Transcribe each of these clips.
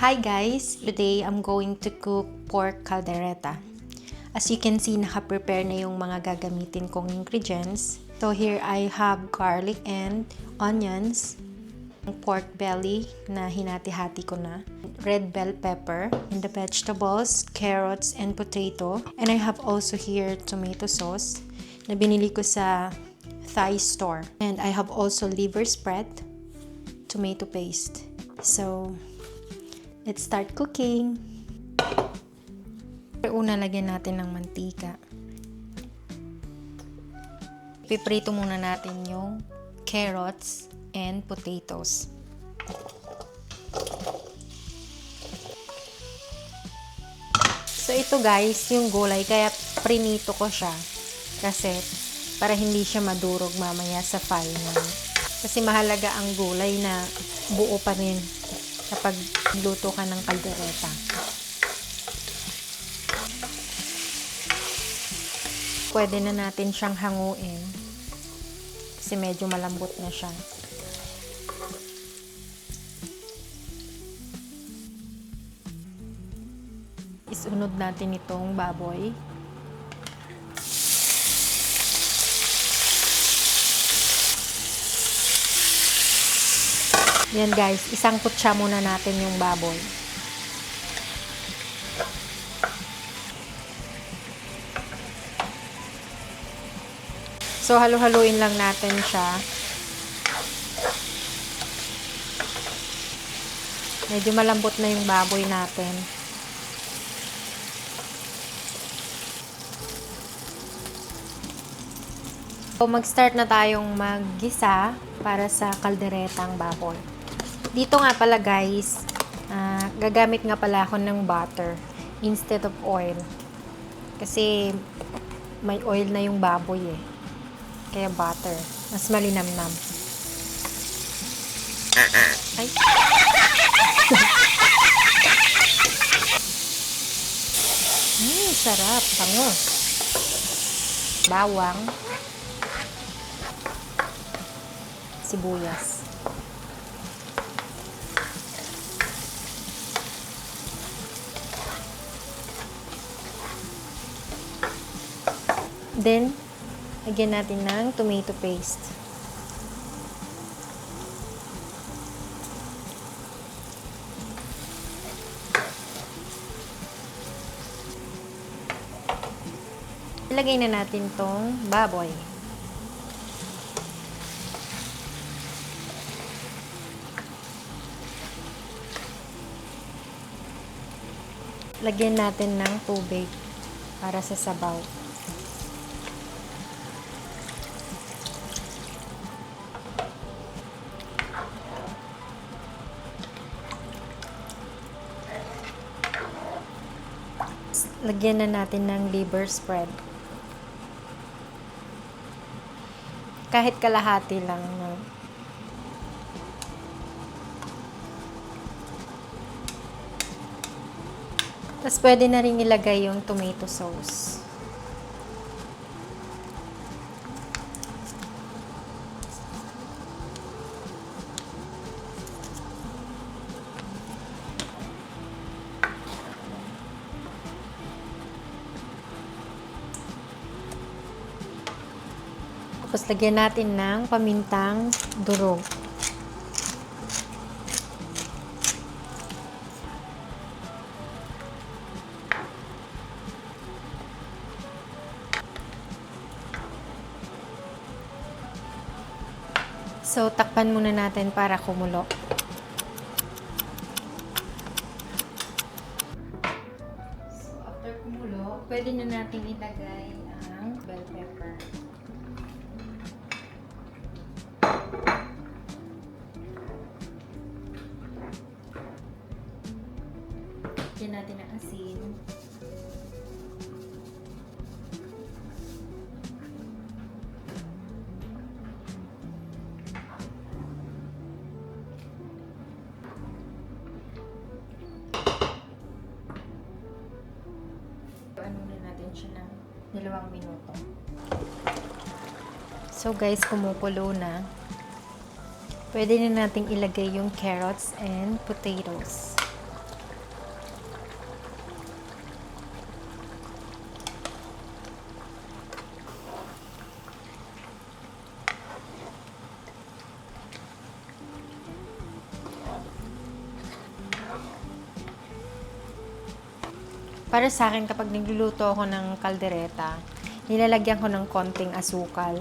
Hi guys! Today I'm going to cook pork caldereta. As you can see, naka-prepare na yung mga gagamitin kong ingredients. So here I have garlic and onions, pork belly na hinati-hati ko na, red bell pepper, and the vegetables, carrots, and potato. And I have also here tomato sauce na binili ko sa Thai store. And I have also liver spread, tomato paste. So, let's start cooking. Una, lagyan natin ng mantika. Piprito muna natin yung carrots and potatoes. So, ito guys, yung gulay, kaya prinito ko siya. Kasi, para hindi siya madurog mamaya sa final. Kasi mahalaga ang gulay na buo pa rin kapag luto ka ng kaldereta. Pwede na natin siyang hanguin kasi medyo malambot na siya. Isunod natin itong baboy. Yan guys, isang kutsa muna natin yung baboy. So, halu-haluin lang natin siya. Medyo malambot na yung baboy natin. So, mag-start na tayong maggisa para sa kalderetang baboy. Dito nga pala guys, gagamit nga pala ako ng butter instead of oil. Kasi may oil na yung baboy eh. Kaya butter. Mas malinamnam. Ay. Sarap. Bango. Bawang. Sibuyas. Then, lagyan natin ng tomato paste. Ilagay na natin tong baboy. Lagyan natin ng tubig para sa sabaw. Lagyan na natin ng liver spread. Kahit kalahati lang. No? Tapos pwede na rin ilagay yung tomato sauce. Tapos lagyan natin ng pamintang durog. So, takpan muna natin para kumulo. So, after kumulo, pwede na natin ilagay ang bell pepper. Lagyan natin ang asin. Ano na natin siya ng 2 minuto. So guys, kumukulo na. Pwede na nating ilagay yung carrots and potatoes. Para sa akin, kapag nagluluto ako ng kaldereta, nilalagyan ko ng konting asukal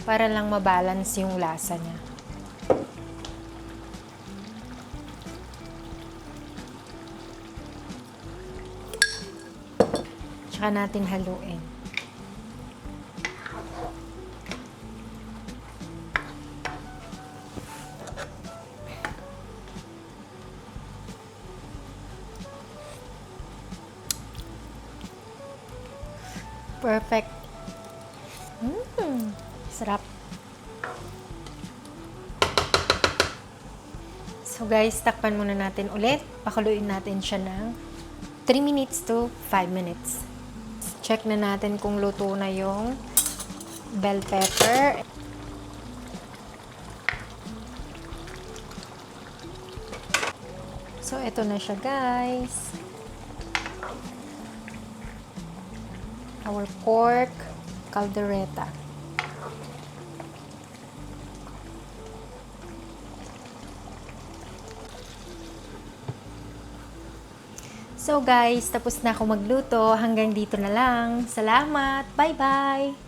para lang mabalance yung lasa niya. Tsaka natin haluin. Perfect. Sarap. So guys, takpan muna natin ulit. Pakuluin natin siya ng 3 minutes to 5 minutes. Check na natin kung luto na yung bell pepper. So ito na siya guys. Our pork caldereta. So guys, tapos na ako magluto. Hanggang dito na lang. Salamat! Bye-bye!